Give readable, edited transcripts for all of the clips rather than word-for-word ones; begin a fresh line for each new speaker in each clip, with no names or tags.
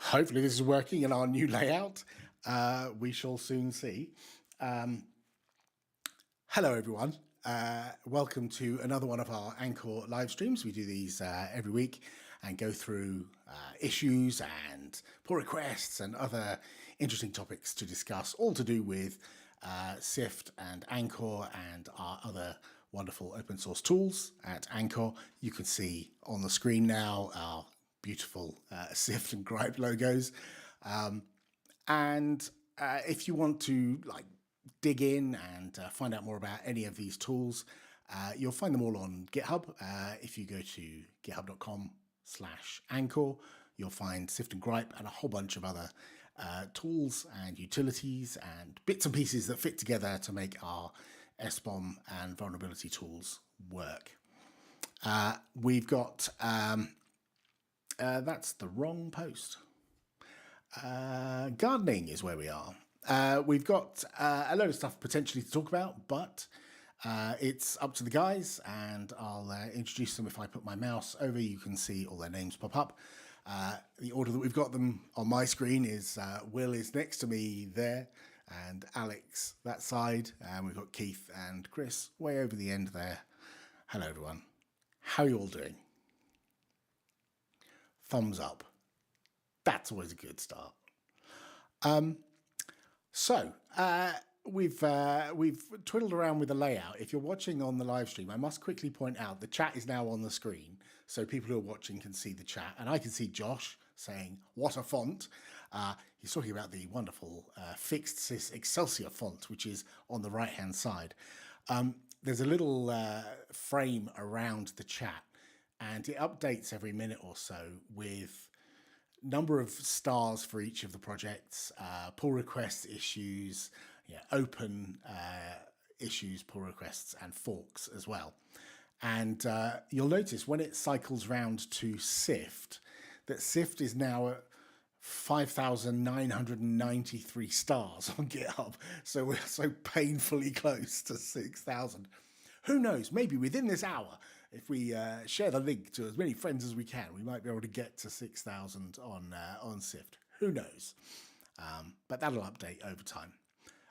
Hopefully, this is working in our new layout. We shall soon see. Hello, everyone. Welcome to another one of our Anchor live streams. We do these every week and go through issues and pull requests and other interesting topics to discuss, all to do with Syft and Anchor and our other wonderful open source tools at Anchor. You can see on the screen now our beautiful Syft and Grype logos. And if you want to dig in and find out more about any of these tools, you'll find them all on GitHub. If you go to github.com/Anchor, you'll find Syft and Grype and a whole bunch of other tools and utilities and bits and pieces that fit together to make our SBOM and vulnerability tools work. We've got, that's the wrong post. Gardening is where we are. We've got a load of stuff potentially to talk about, but it's up to the guys, and I'll introduce them. If I put my mouse over, you can see all their names pop up. The order that we've got them on my screen is Will is next to me there, and Alex that side, and we've got Keith and Chris way over the end there. Hello, everyone. How are you all doing? Thumbs up. That's always a good start. So we've twiddled around with the layout. If you're watching on the live stream, I must quickly point out the chat is now on the screen, so people who are watching can see the chat, and I can see Josh saying, "What a font!" He's talking about the wonderful fixed sys Excelsior font, which is on the right-hand side. There's a little frame around the chat, and it updates every minute or so with number of stars for each of the projects, pull requests, issues, open issues, pull requests, and forks as well. And you'll notice when it cycles round to Syft, that Syft is now at 5,993 stars on GitHub. So we're so painfully close to 6,000. Who knows, maybe within this hour, if we share the link to as many friends as we can, we might be able to get to 6,000 on Syft. Who knows? But that'll update over time.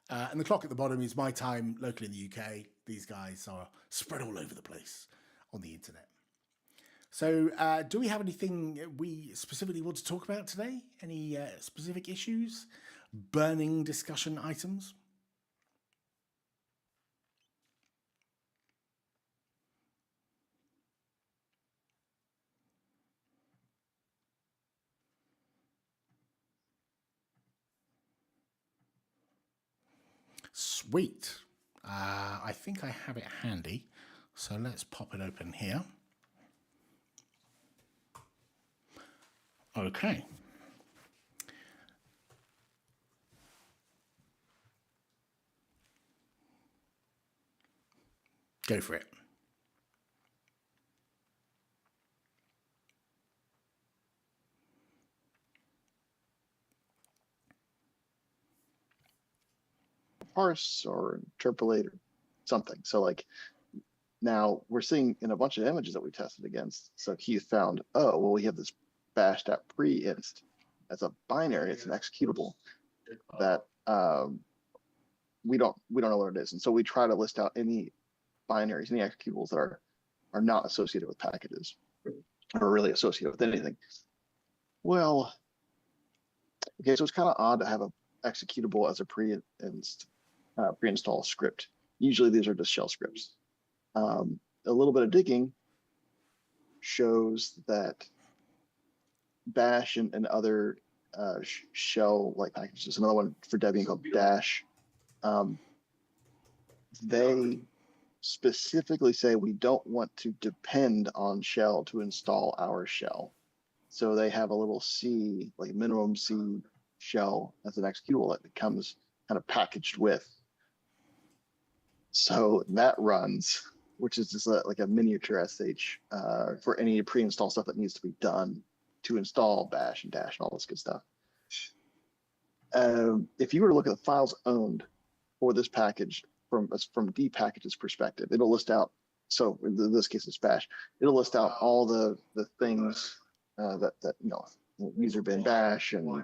And the clock at the bottom is my time locally in the UK. These guys are spread all over the place on the internet. So do we have anything we specifically want to talk about today? Any specific issues? Burning discussion items? Sweet. I think I have it handy, so let's pop it open here. Okay. Go for it.
Parse or interpolate or something. So now we're seeing in a bunch of images that we tested against. So Keith found, oh, well, we have this bash.pre-inst as a binary. It's an executable that we don't know what it is. And so we try to list out any binaries, any executables that are not associated with packages or really associated with anything. Well, okay, so it's kind of odd to have a executable as a pre-install script. Usually these are just shell scripts. A little bit of digging shows that bash and other shell-like packages, there's another one for Debian called dash, they specifically say we don't want to depend on shell to install our shell. So they have a little C, like minimum C shell as an executable that comes kind of packaged with. So that runs, which is just like a miniature SH for any pre-install stuff that needs to be done to install bash and dash and all this good stuff. If you were to look at the files owned for this package from dpackage's perspective, it'll list out, so in this case it's bash, it'll list out all the things that user bin bash and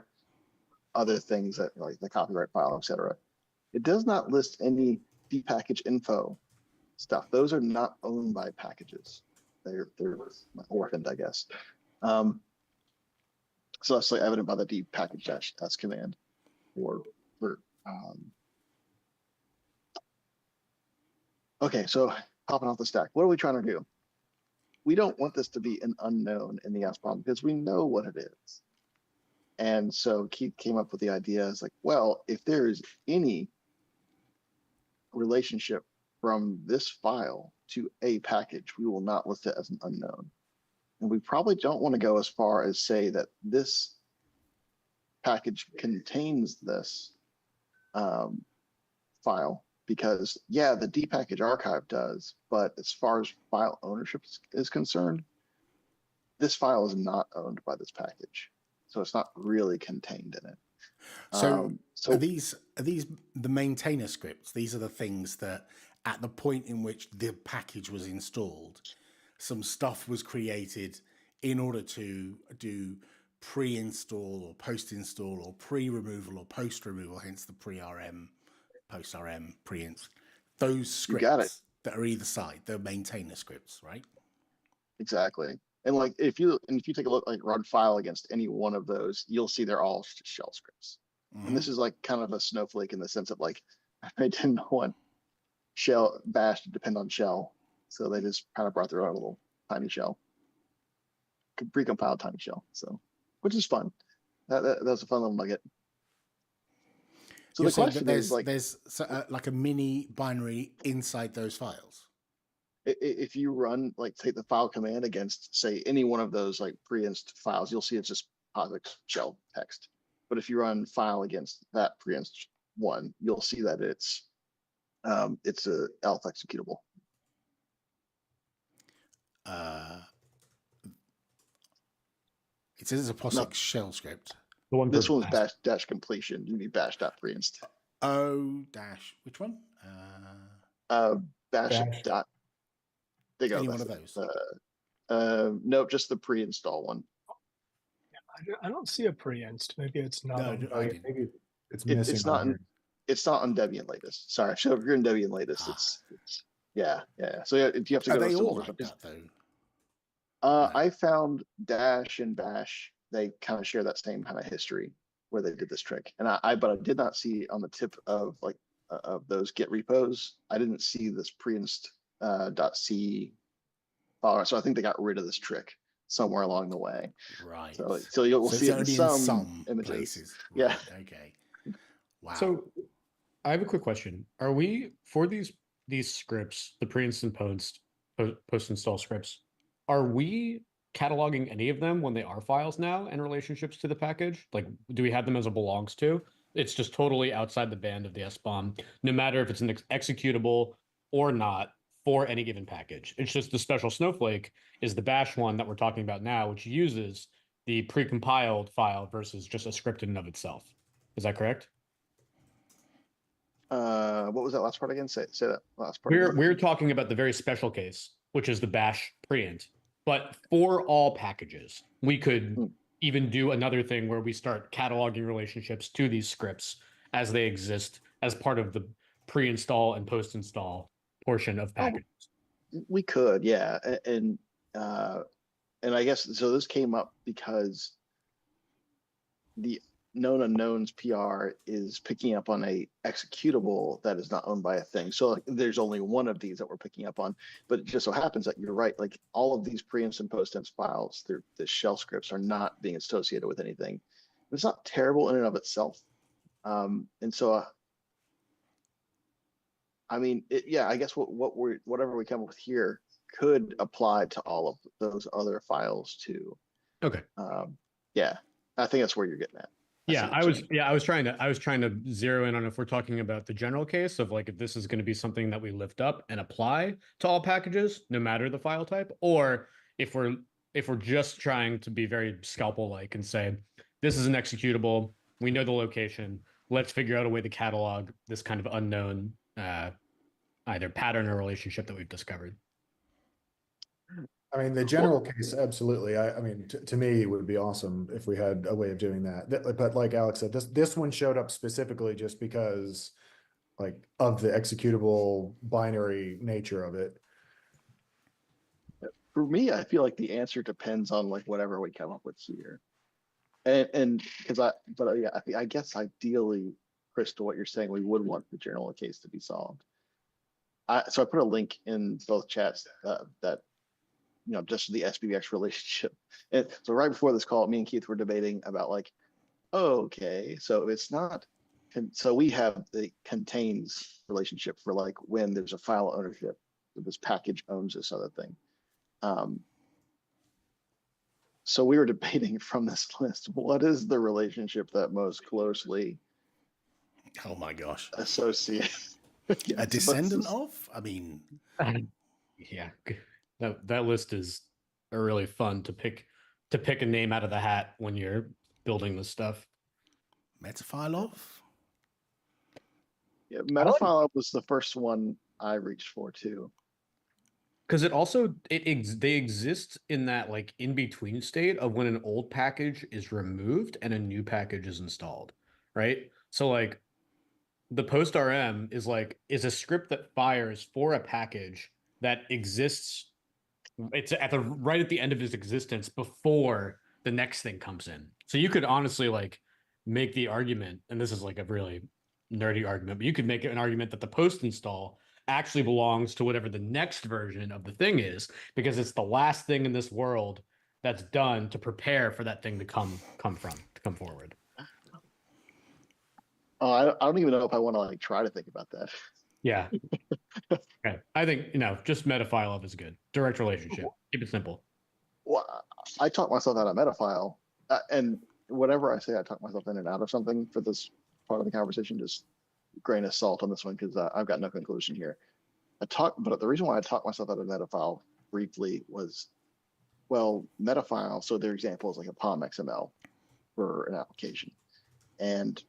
other things that like the copyright file, etc. It does not list any dpackage info stuff. Those are not owned by packages. They're orphaned, I guess. So that's like evident by the dpackage -s command for okay, so popping off the stack. What are we trying to do? We don't want this to be an unknown in the SBOM because we know what it is. And so Keith came up with the idea is like, well, if there's any relationship from this file to a package, we will not list it as an unknown. And we probably don't want to go as far as say that this package contains this file, because yeah, the dpackage archive does, but as far as file ownership is concerned, this file is not owned by this package. So it's not really contained in it.
So are these the maintainer scripts? These are the things that at the point in which the package was installed, some stuff was created in order to do pre-install or post-install or pre-removal or post-removal, hence the pre-RM, post-RM, pre-inst. Those scripts that are either side, they're maintainer scripts, right?
Exactly. And like if you take a look, like run file against any one of those, you'll see they're all shell scripts. And this is like kind of a snowflake in the sense of like I didn't want shell bash to depend on shell, so they just kind of brought their own little tiny shell, precompiled tiny shell. So, which is fun. That was a fun little nugget. So
You're
the question
is
like
there's like a mini binary inside those files.
If you run like take the file command against say any one of those like pre-inst files, you'll see it's just POSIX shell text. But if you run file against that pre-inst one, you'll see that it's a ELF executable.
It says it's a POSIX shell script.
The one this one's bash dash completion. You need bash.preinst.
Oh dash which one?
Bash dot. There you go.
Any one of those?
No, just the pre-install one.
I don't see a pre-inst. Maybe it's not.
No,
maybe it's missing.
It's not on Debian latest. Sorry, so if you're in Debian latest, it's yeah. So you have to go.
Are
to
they all like that though?
No. I found Dash and Bash. They kind of share that same kind of history where they did this trick, and but I did not see on the tip of like of those Git repos. I didn't see this pre-inst .c file, so I think they got rid of this trick somewhere along the way.
Right.
So you'll see it in some images.
Places.
Yeah.
Right. Okay. Wow.
So I have a quick question. Are we for these scripts, the pre-inst and post-install scripts, are we cataloging any of them when they are files now in relationships to the package? Like, do we have them as a belongs to? It's just totally outside the band of the SBOM, no matter if it's an executable or not for any given package. It's just the special snowflake is the bash one that we're talking about now, which uses the precompiled file versus just a script in and of itself. Is that correct?
What was that last part again? Say that last part.
We're talking about the very special case, which is the bash preint. But for all packages, we could even do another thing where we start cataloging relationships to these scripts as they exist as part of the pre-install and post-install portion of packages.
We could, yeah. And I guess so this came up because the known unknowns PR is picking up on a executable that is not owned by a thing. So like, there's only one of these that we're picking up on, but it just so happens that you're right. Like all of these pre-inst and post-inst files, the shell scripts are not being associated with anything. It's not terrible in and of itself. And so, I mean, I guess whatever we come up with here could apply to all of those other files too.
Okay.
Yeah, I think that's where you're getting at.
I was trying to zero in on if we're talking about the general case of like if this is going to be something that we lift up and apply to all packages, no matter the file type, or if we're just trying to be very scalpel-like and say this is an executable, we know the location, let's figure out a way to catalog this kind of unknown either pattern or relationship that we've discovered.
I mean, the general case, absolutely. I mean, to me, it would be awesome if we had a way of doing that. But like Alex said, this one showed up specifically just because, like, of the executable binary nature of it.
For me, I feel like the answer depends on like whatever we come up with here. And because yeah, I guess ideally, Crystal, what you're saying, we would want the general case to be solved. So I put a link in both chats that just the SPBX relationship. And so right before this call, me and Keith were debating about like, okay, so it's not. So we have the contains relationship for like when there's a file ownership, this package owns this other thing. So we were debating from this list, what is the relationship that most closely
Oh my gosh.
associates
A descendant of? I mean,
Yeah, that list is really fun to pick a name out of the hat when you're building this stuff.
metaphile of?
Yeah, Metafile was the first one I reached for too.
Because it also they exist in that like in between state of when an old package is removed and a new package is installed, right? So like the post RM is a script that fires for a package that exists. It's right at the end of its existence before the next thing comes in. So you could honestly like make the argument, and this is like a really nerdy argument, but you could make an argument that the post install actually belongs to whatever the next version of the thing is, because it's the last thing in this world that's done to prepare for that thing to come forward.
Oh, I don't even know if I want to like try to think about that.
Yeah. Okay. I think just metaphile of is good. Direct relationship. Keep it simple.
Well, I talk myself out of Metafile, and whatever I say, I talk myself in and out of something for this part of the conversation. Just grain of salt on this one because I've got no conclusion here. But the reason why I talked myself out of Metafile briefly was, well, Metafile. So their example is like a POM XML for an application, and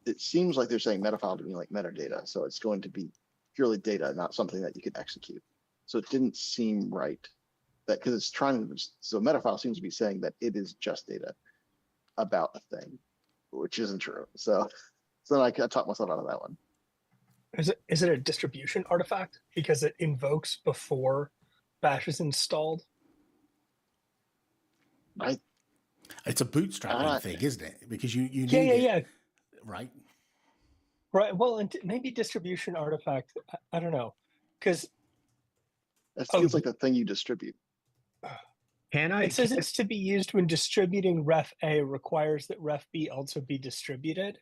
it seems like they're saying Metafile to be like metadata, so it's going to be purely data, not something that you can execute. So it didn't seem right that because it's trying to. So Metafile seems to be saying that it is just data about a thing, which isn't true. So then I talked myself out of that one.
Is it a distribution artifact because it invokes before Bash is installed?
It's a bootstrapping thing, isn't it? Because you need
yeah.
Right.
Right. Well, and maybe distribution artifact. I don't know, because
it feels like the thing you distribute.
It says it's to be used when distributing ref A requires that ref B also be distributed,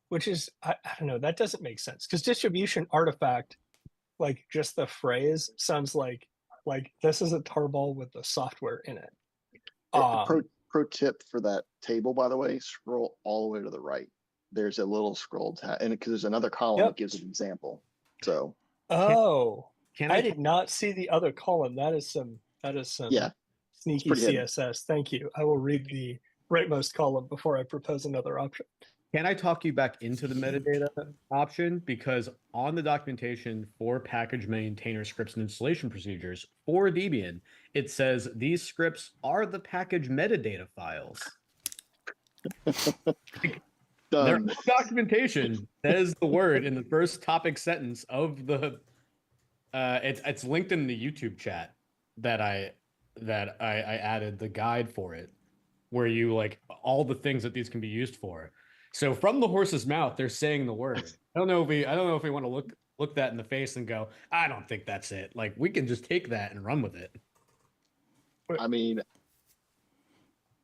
which is I don't know. That doesn't make sense because distribution artifact, like just the phrase, sounds like this is a tarball with the software in it.
Pro tip for that table, by the way, scroll all the way to the right. There's a little scroll tab, and because there's another column that gives an example. So,
I did not see the other column. That is some
yeah,
sneaky CSS. Thank you. I will read the rightmost column before I propose another option.
Can I talk you back into the metadata option? Because on the documentation for package maintainer scripts and installation procedures for Debian, it says these scripts are the package metadata files. Their documentation says the word in the first topic sentence of the. It's linked in the YouTube chat that I added the guide for it, where you like all the things that these can be used for. So from the horse's mouth, they're saying the word. I don't know if we want to look that in the face and go, I don't think that's it. Like we can just take that and run with it.
I mean,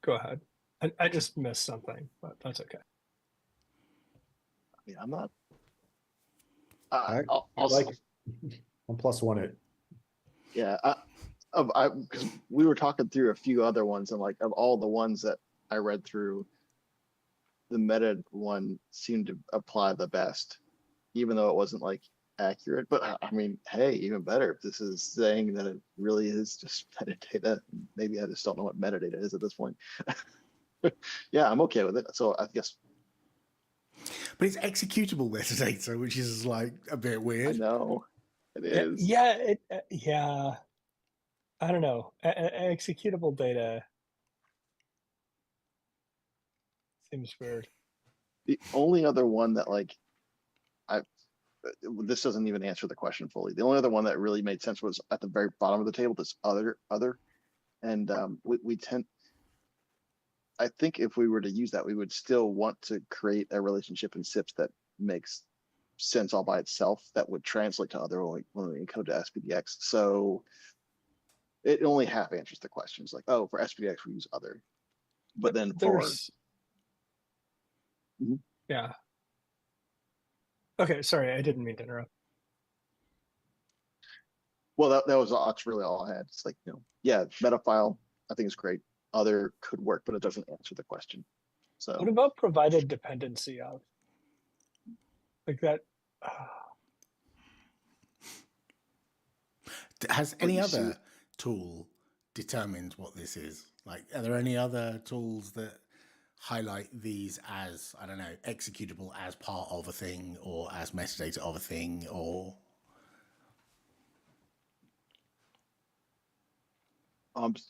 go ahead. I just missed something, but that's okay.
I mean, I'm not.
I'll +1 it.
Yeah, because we were talking through a few other ones, and like of all the ones that I read through, the meta one seemed to apply the best, even though it wasn't like accurate. But I mean, hey, even better if this is saying that it really is just metadata. Maybe I just don't know what metadata is at this point. Yeah, I'm okay with it. So I guess.
But it's executable metadata, which is like a bit weird.
I know it is.
Yeah. Yeah. I don't know. Executable data seems weird.
The only other one that like I this doesn't even answer the question fully. The only other one that really made sense was at the very bottom of the table, this other, and we tend. I think if we were to use that, we would still want to create a relationship in Sypt that makes sense all by itself. That would translate to other when we encode to SPDX. So it only half answers the questions. Like, oh, for SPDX we use other, but then for
yeah. Okay, sorry, I didn't mean to interrupt.
Well, that's really all I had. It's like, yeah, meta file I think is great. Other could work, but it doesn't answer the question. So
what about provided dependency of? Like that.
Has any other tool determined what this is? Like, are there any other tools that highlight these as, I don't know, executable as part of a thing or as metadata of a thing, or?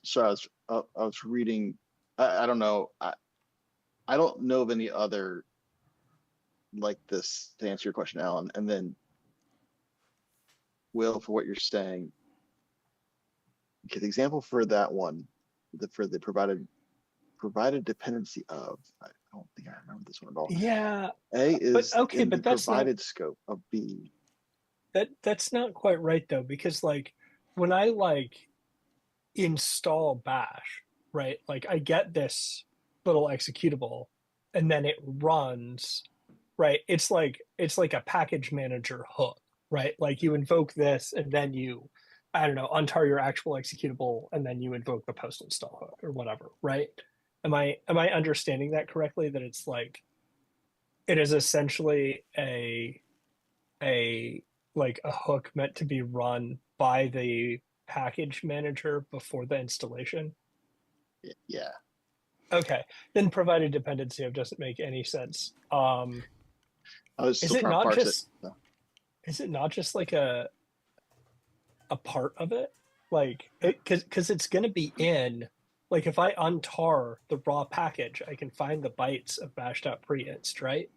sorry, I was reading. I don't know. I don't know of any other like this to answer your question, Alan. And then, Will, for what you're saying, okay, the example for that one, for the provided dependency of, I don't think I remember this one at all.
Yeah.
A is
okay,
in
but
the
that's
provided
not,
scope of B.
That's not quite right though, because like when I like install bash, right? Like I get this little executable and then it runs, right? It's like a package manager hook, right? Like you invoke this and then you, I don't know, untar your actual executable and then you invoke the post install hook or whatever, right? Am I understanding that correctly? That it's like it is essentially a like a hook meant to be run by the package manager before the installation?
Yeah.
Okay, then provided dependency of doesn't make any sense.
I was
Is
still
it
trying to
not
parse
just
it. No.
is it not just like a part of it? Like it because it's gonna be in, like if I untar the raw package, I can find the bytes of bash.preinst, right?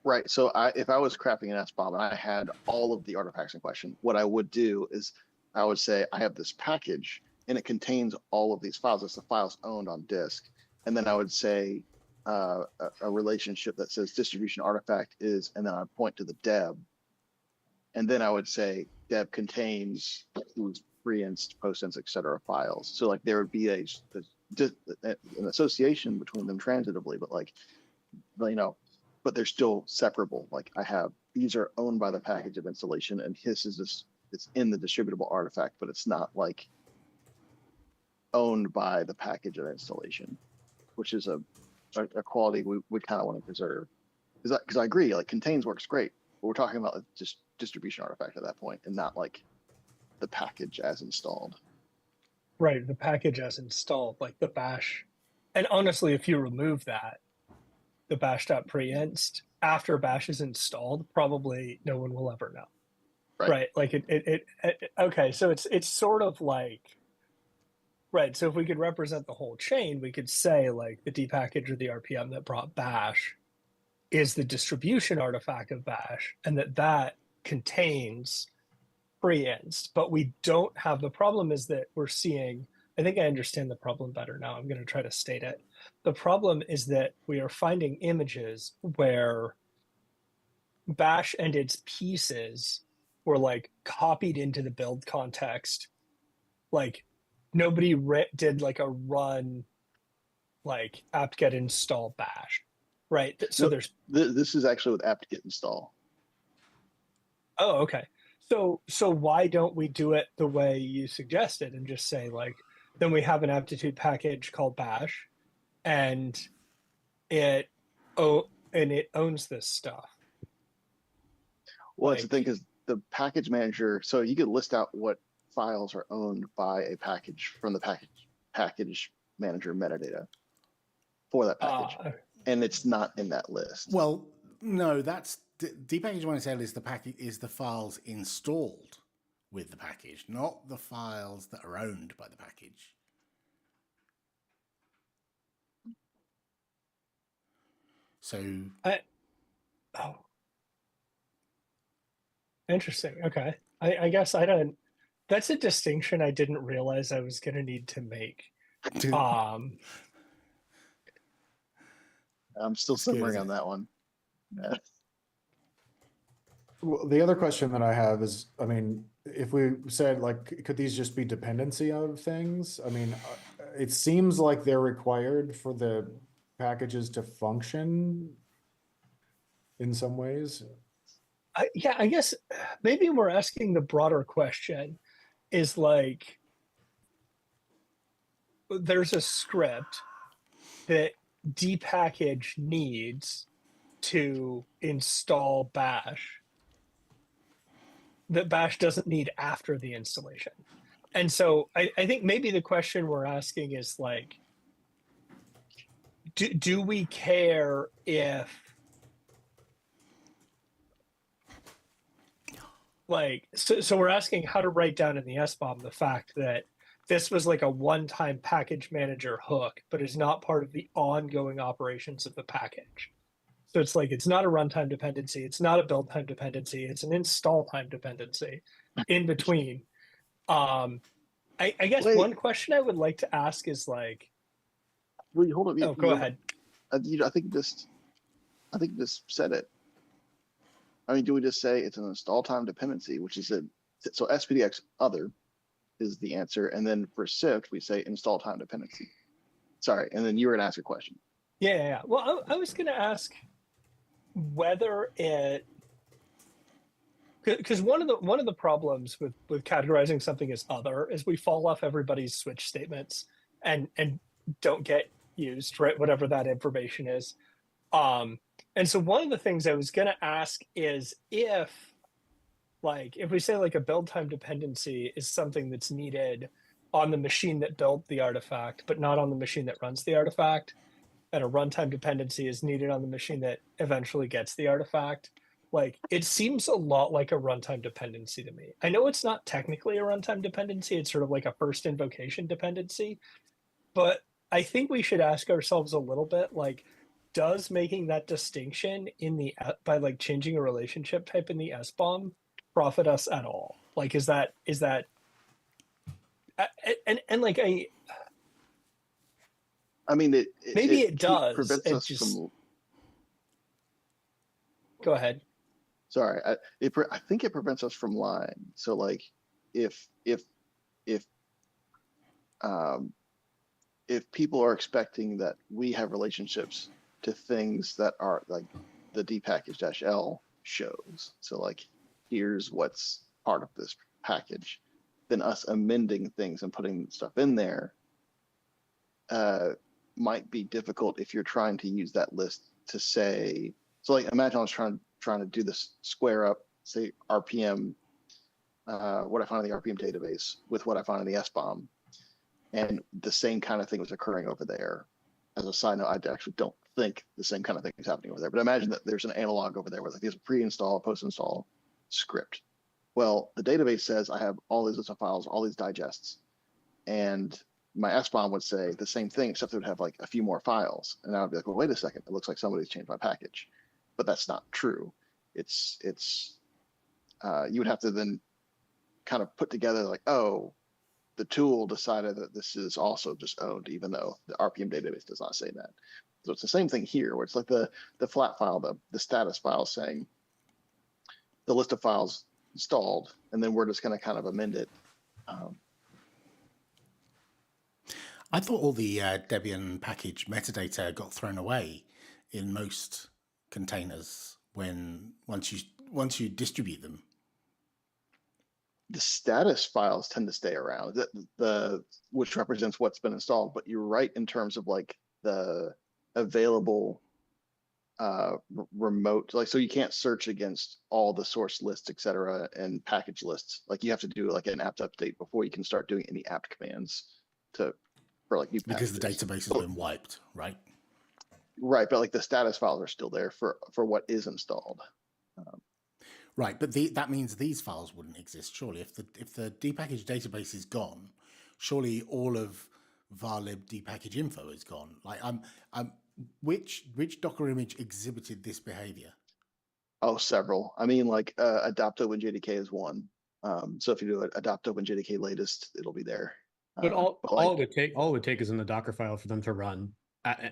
Right. So if I was crafting an SBOM and I had all of the artifacts in question, what I would do is I would say I have this package and it contains all of these files. It's the files owned on disk. And then I would say a relationship that says distribution artifact is, and then I point to the deb. And then I would say deb contains these preinst, postinst, etc. files. So like there would be an association between them transitively, but like, but they're still separable. Like I have, these are owned by the package of installation and his is this, it's in the distributable artifact, but it's not like owned by the package of installation, which is a quality we kind of want to preserve. Because I agree, like contains works great, but we're talking about just distribution artifact at that point and not like the package as installed.
Right, the package as installed, like the bash. And honestly, if you remove that, the bash.preinst after bash is installed, probably no one will ever know. Right. Like it okay, so it's sort of like, right. So if we could represent the whole chain, we could say like the dpackage or the RPM that brought bash is the distribution artifact of bash, and that contains preinst. But we don't have, the problem is that we're seeing, I think I understand the problem better now. I'm going to try to state it. The problem is that we are finding images where bash and its pieces were like copied into the build context. Like nobody did like a run like apt-get install bash, right? So
no,
there's
this is actually with apt-get install.
Oh, okay. So why don't we do it the way you suggested and just say like, then we have an aptitude package called bash and it owns this stuff.
Well, that's the thing, because the package manager, so you could list out what files are owned by a package from the package manager metadata for that package, and it's not in that list.
Well, no, that's dpackage.yml is the package, is the files installed with the package, not the files that are owned by the package. So,
interesting. Okay. I guess I don't. That's a distinction I didn't realize I was going to need to make.
I'm still
It's good,
simmering
isn't
on
it?
that one. Yeah.
Well, the other question that I have is, I mean, if we said like, could these just be dependency of things? I mean, it seems like they're required for the packages to function in some ways.
Yeah, I guess maybe we're asking the broader question is like, there's a script that dpackage needs to install bash that bash doesn't need after the installation. And so I think maybe the question we're asking is like, do we care if like, so we're asking how to write down in the SBOM the fact that this was like a one-time package manager hook, but is not part of the ongoing operations of the package. So it's like, it's not a runtime dependency. It's not a build time dependency. It's an install time dependency in between. I guess
Wait.
one question I would like to ask is like,
Wait, hold on.
oh, go ahead.
I think this said it. I mean, do we just say it's an install time dependency, which is so SPDX other is the answer, and then for Syft we say install time dependency. Sorry, and then you were gonna ask a question.
Yeah. Well, I was going to ask whether it, because one of the problems with categorizing something as other is we fall off everybody's switch statements and don't get used, right? Whatever that information is. And so one of the things I was going to ask is if we say like a build time dependency is something that's needed on the machine that built the artifact, but not on the machine that runs the artifact, and a runtime dependency is needed on the machine that eventually gets the artifact, like it seems a lot like a runtime dependency to me. I know it's not technically a runtime dependency. It's sort of like a first invocation dependency, but I think we should ask ourselves a little bit like, does making that distinction in the by like changing a relationship type in the SBOM profit us at all? Like, is that and like
I mean,
it does.
Prevents
it
us
just
from.
Go ahead.
Sorry, I think it prevents us from lying. So like, if people are expecting that we have relationships to things that are like the dpackage-l shows, so like here's what's part of this package, then us amending things and putting stuff in there might be difficult if you're trying to use that list to say, so like imagine I was trying to do this square up, say RPM, what I find in the RPM database with what I find in the SBOM, and the same kind of thing was occurring over there. As a side note, I actually don't think the same kind of thing is happening over there, but imagine that there's an analog over there where like there's a pre-install, post-install script. Well, the database says I have all these lists of files, all these digests, and my SBOM would say the same thing, except it would have like a few more files. And I would be like, well, wait a second, it looks like somebody's changed my package. But that's not true. It's you would have to then kind of put together like, oh, the tool decided that this is also just owned, even though the RPM database does not say that. So it's the same thing here, where it's like the flat file, the status file saying the list of files installed, and then we're just going to kind of amend it.
I thought all the Debian package metadata got thrown away in most containers once you distribute them.
The status files tend to stay around, the which represents what's been installed. But you're right in terms of like the available remote, like, so you can't search against all the source lists, etc., and package lists. Like you have to do like an apt update before you can start doing any apt commands for like new packages.
Because the database has been wiped, right?
Right, but like the status files are still there for what is installed.
Right, but that means these files wouldn't exist, surely. If the dpackage database is gone, surely all of varlib dpackage info is gone. Like, which Docker image exhibited this behavior?
Oh, several. I mean, like adopt open JDK is one. So if you do adopt open JDK latest, it'll be there.
But all it would take is in the Docker file for them to run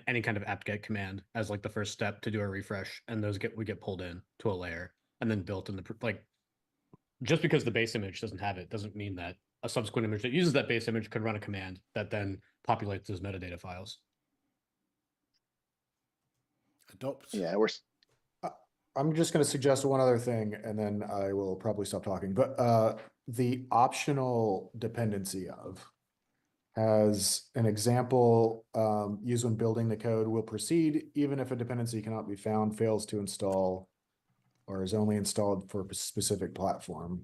any kind of apt-get command as like the first step to do a refresh, and those would get pulled in to a layer and then built in the like. Just because the base image doesn't have it doesn't mean that a subsequent image that uses that base image could run a command that then populates those metadata files.
Adopt.
Yeah,
I'm just going to suggest one other thing, and then I will probably stop talking. But the optional dependency of has an example used when building the code will proceed even if a dependency cannot be found, fails to install, or is only installed for a specific platform.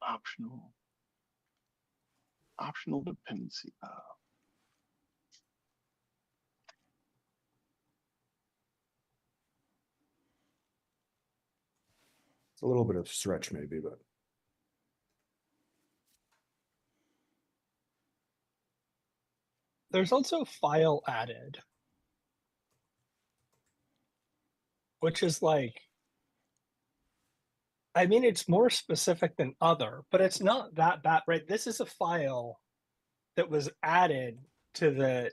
Optional dependency of.
It's a little bit of stretch maybe, but
There's also file added, which is like, I mean, it's more specific than other, but it's not that bad, right? This is a file that was added to the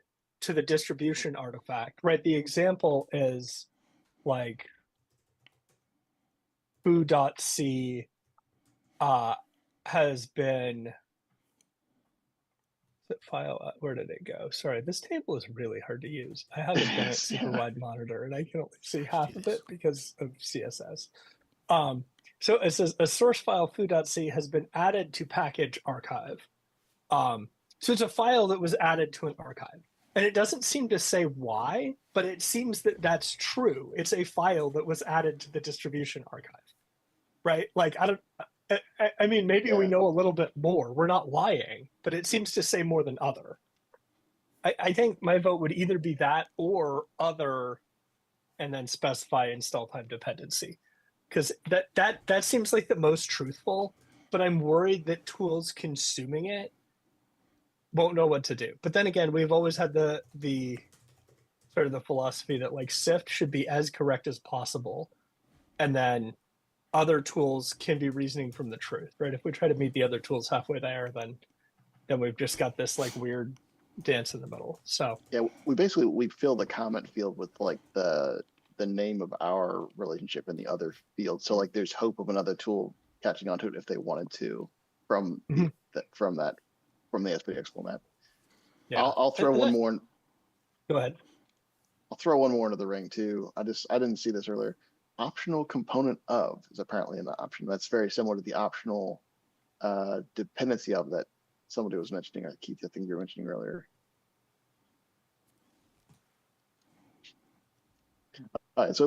distribution artifact, right? The example is like foo.c has been file. Where did it go? Sorry, this table is really hard to use. I have it done at super wide monitor, and I can only see half of it because of CSS. So it says a source file foo.c has been added to package archive. So it's a file that was added to an archive, and it doesn't seem to say why, but it seems that that's true. It's a file that was added to the distribution archive, right? Like I mean, maybe we know a little bit more. We're not lying, but it seems to say more than other. I think my vote would either be that or other, and then specify install time dependency, because that seems like the most truthful. But I'm worried that tools consuming it won't know what to do. But then again, we've always had the sort of the philosophy that like Syft should be as correct as possible, and then other tools can be reasoning from the truth, right? If we try to meet the other tools halfway there, then we've just got this like weird dance in the middle. So
yeah, we fill the comment field with like the name of our relationship in the other field. So like there's hope of another tool catching onto it if they wanted to from the SPX format. Yeah. I'll throw one more.
Go ahead.
I'll throw one more into the ring too. I didn't see this earlier. Optional component of is apparently an option. That's very similar to the optional dependency of that somebody was mentioning, or Keith, I think you were mentioning earlier. All right, so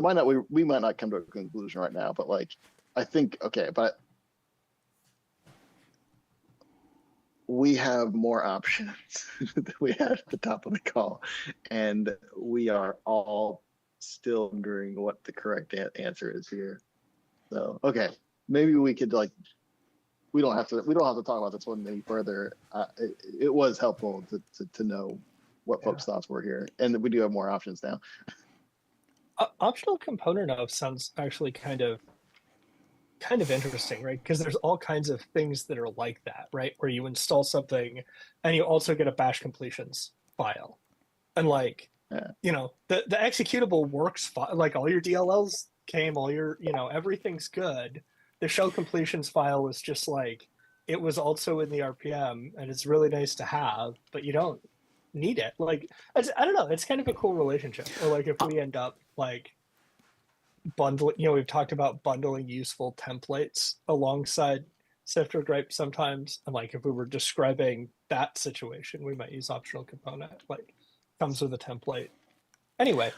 we might not come to a conclusion right now, but like I think but we have more options than we had at the top of the call, and we are all still wondering what the correct answer is here. So okay, maybe we could like we don't have to talk about this one any further. It was helpful to know what folks' thoughts were here, and we do have more options now.
Optional component of sounds actually kind of interesting, right? Because there's all kinds of things that are like that, right? Where you install something and you also get a bash completions file, and like you know the executable works fine. Like all your DLLs came, all your everything's good. The shell completions file was just like it was also in the RPM, and it's really nice to have, but you don't need it. Like I don't know, it's kind of a cool relationship. Or like if we end up like bundling, we've talked about bundling useful templates alongside Syft or Grype sometimes, and like if we were describing that situation, we might use optional component, like comes with a template. Anyway,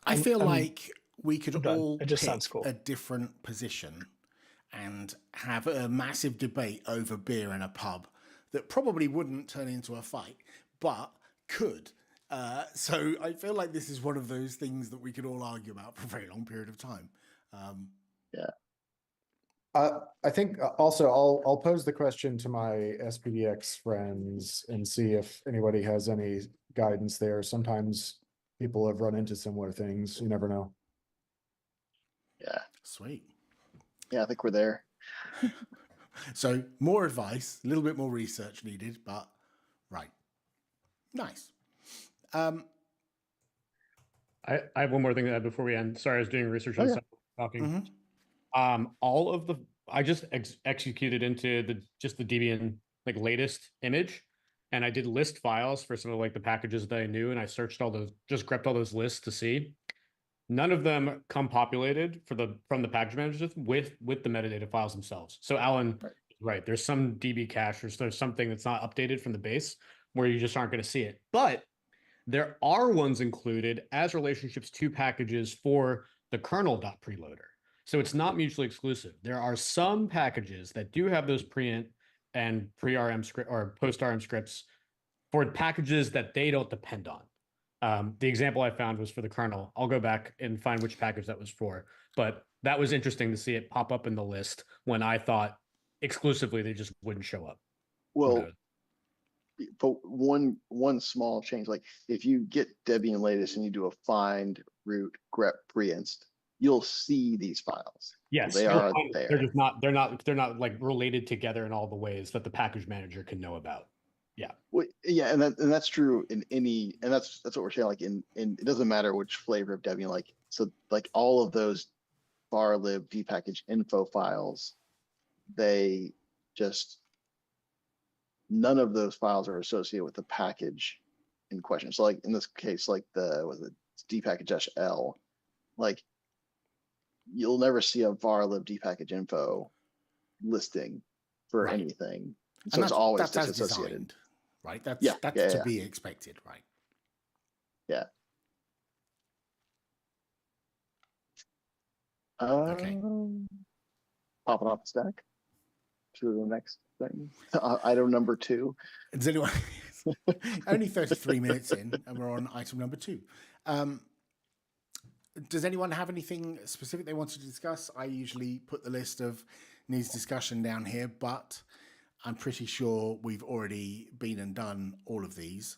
I feel like we could all
it just
pick
sounds cool.
a different position and have a massive debate over beer in a pub that probably wouldn't turn into a fight, but could So I feel like this is one of those things that we could all argue about for a very long period of time.
I think also I'll pose the question to my SPDX friends and see if anybody has any guidance there. Sometimes people have run into similar things. You never know.
Yeah.
Sweet.
Yeah, I think we're there.
So more advice, a little bit more research needed, but right. Nice.
I have one more thing to add before we end. Sorry, I was doing research on stuff talking. All of the I just executed into the Debian like latest image, and I did list files for some of like the packages that I knew, and I searched all those, just grepped all those lists to see. None of them come populated from the package managers with the metadata files themselves. So Alan, right, there's some DB cache or there's something that's not updated from the base where you just aren't going to see it. But there are ones included as relationships to packages for the kernel.preloader. So it's not mutually exclusive. There are some packages that do have those preint and pre-RM script or post-RM scripts for packages that they don't depend on. The example I found was for the kernel. I'll go back and find which package that was for, but that was interesting to see it pop up in the list when I thought exclusively they just wouldn't show up.
Well, but one small change, like if you get Debian latest and you do a find root grep preinst, you'll see these files.
Yes,
they are there.
They're not like related together in all the ways that the package manager can know about. Yeah.
Well, yeah, and that's true in any, and that's what we're saying. Like in it doesn't matter which flavor of Debian. Like so, like all of those varlib vpackage info files, they just none of those files are associated with the package in question. So like in this case, like the dpackage-l, like you'll never see a varlib dpackage info listing for anything. So it's always disassociated.
Right? That's to be expected, right?
Yeah.
Okay.
Popping off the stack to the next thing. Item number 2.
Does anyone only 33 minutes in and we're on item number 2. Does anyone have anything specific they want to discuss? I usually put the list of needs discussion down here, but I'm pretty sure we've already been and done all of these.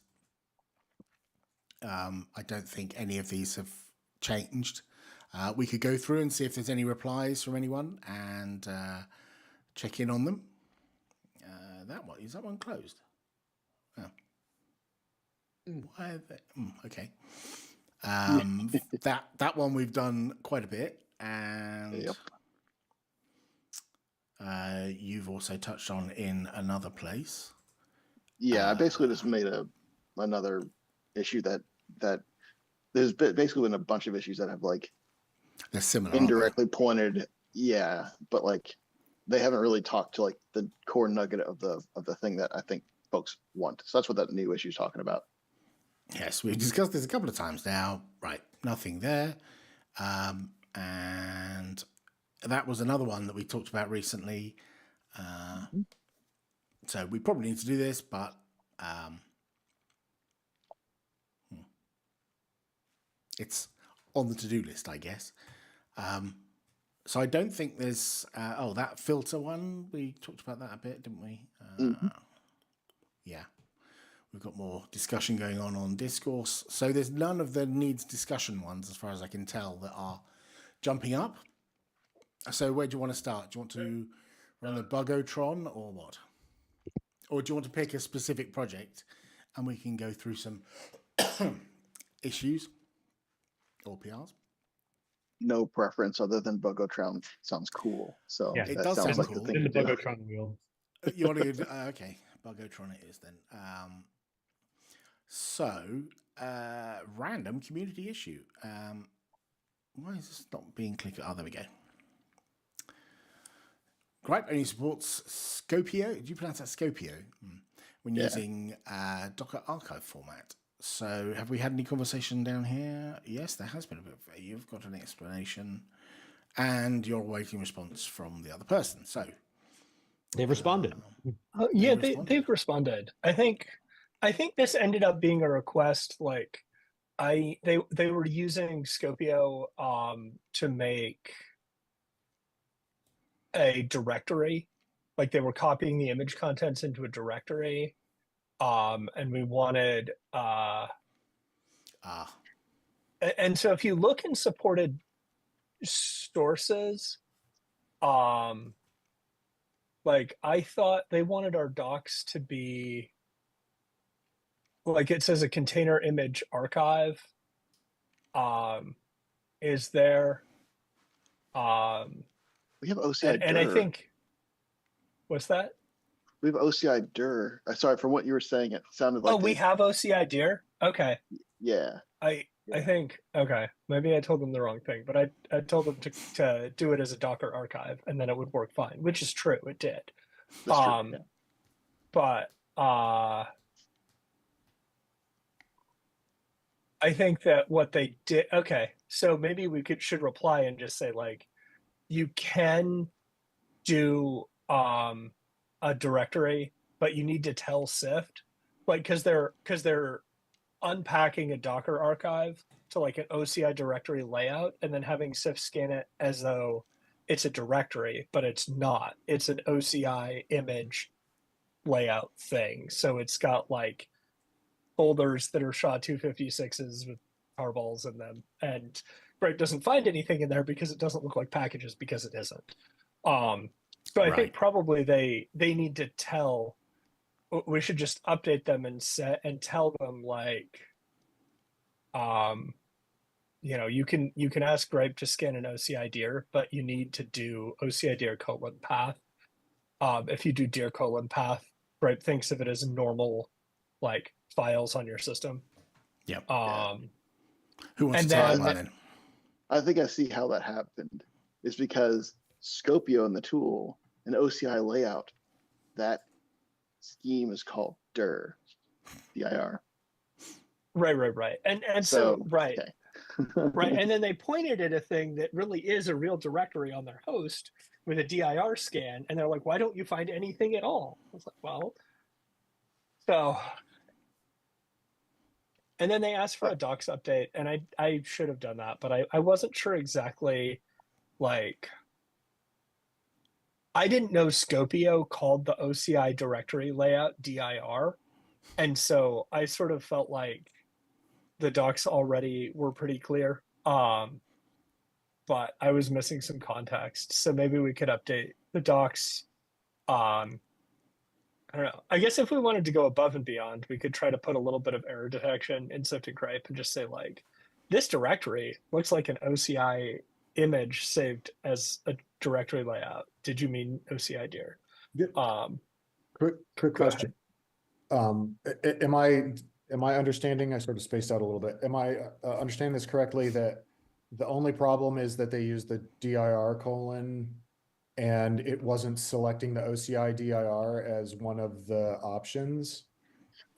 I don't think any of these have changed. We could go through and see if there's any replies from anyone and check in on them. Is that one closed? Oh. Why are they? Okay. That one we've done quite a bit, and you've also touched on in another place.
Yeah, I basically just made another issue that there's basically been a bunch of issues that have like
they're similar,
indirectly pointed. Yeah, but like they haven't really talked to like the core nugget of the thing that I think folks want. So that's what that new issue is talking about.
Yes, we've discussed this a couple of times now. Right, nothing there. And that was another one that we talked about recently. So we probably need to do this, but it's on the to-do list, I guess. So I don't think there's... that filter one, we talked about that a bit, didn't we? Yeah. We've got more discussion going on Discourse. So there's none of the needs discussion ones, as far as I can tell, that are jumping up. So where do you want to start? Do you want to run the Bugotron or what? Or do you want to pick a specific project and we can go through some issues or PRs?
No preference other than Bugotron sounds cool. So
yeah, it
that
does
sounds
sound
like
cool.
the thing
In the
to do.
Bugotron wheel.
You want to go, okay, Bugotron it is then. Random community issue. Why is this not being clicked? Oh, there we go. Grype only supports Scopio. Do you pronounce that Scopio? When using Docker archive format. So have we had any conversation down here? Yes, there has been a bit. You've got an explanation and you're awaiting response from the other person. So
they've responded.
They've responded. I think I think this ended up being a request. Like, they were using Scopio to make a directory. Like, they were copying the image contents into a directory. And we wanted and so if you look in supported sources, like, I thought they wanted our docs to be like, it says a container image archive is there.
We have OCI
And I
dir.
think, what's that?
We have OCI dir. Sorry, from what you were saying, it sounded like
We have OCI dir. Okay.
Yeah.
I think, okay, maybe I told them the wrong thing, but I told them to do it as a Docker archive, and then it would work fine, which is true. It did.
That's true. Yeah.
But I think that what they did, okay, so maybe we should reply and just say, like, you can do a directory, but you need to tell Syft, like, because they're unpacking a Docker archive to like an OCI directory layout, and then having Syft scan it as though it's a directory, but it's not. It's an OCI image layout thing. So it's got like folders that are SHA-256s with tarballs in them, and Grype doesn't find anything in there because it doesn't look like packages, because it isn't. So I think probably they need to tell. We should just update them and tell them, like, you can ask Grype to scan an OCI dir, but you need to do OCI dir : path. If you do dir : path, Grype thinks of it as normal, like, files on your system.
Yep.
Who
wants to take that then?
I think I see how that happened. It's because Scopio in the tool, an OCI layout, that scheme is called dir, dir.
Right. And so right.
Okay.
Right. And then they pointed at a thing that really is a real directory on their host with a dir scan. And they're like, why don't you find anything at all? I was like, well, so. And then they asked for a docs update, and I should have done that, but I wasn't sure exactly, like, I didn't know Scopio called the OCI directory layout dir. And so I sort of felt like the docs already were pretty clear. But I was missing some context. So maybe we could update the docs. I don't know. I guess if we wanted to go above and beyond, we could try to put a little bit of error detection in Sept and Grype and just say, like, this directory looks like an OCI image saved as a directory layout. Did you mean OCI dir?
Quick question. Am I understanding? I sort of spaced out a little bit. Am I understanding this correctly, that the only problem is that they use the dir : and it wasn't selecting the OCI dir as one of the options?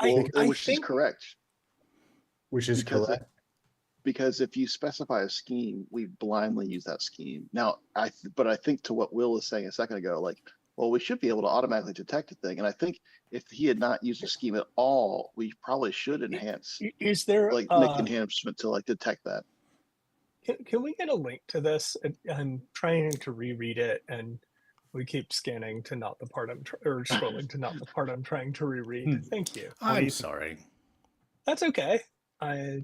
Which is correct.
Which is correct.
Because if you specify a scheme, we blindly use that scheme. Now, but I think to what Will was saying a second ago, like, well, we should be able to automatically detect a thing. And I think if he had not used a scheme at all, we probably should enhance.
Is there
make enhancement to, like, detect that?
Can we get a link to this? I'm trying to reread it, and we keep scanning to not the part or scrolling to not the part I'm trying to reread. Thank you.
I'm sorry.
That's okay. I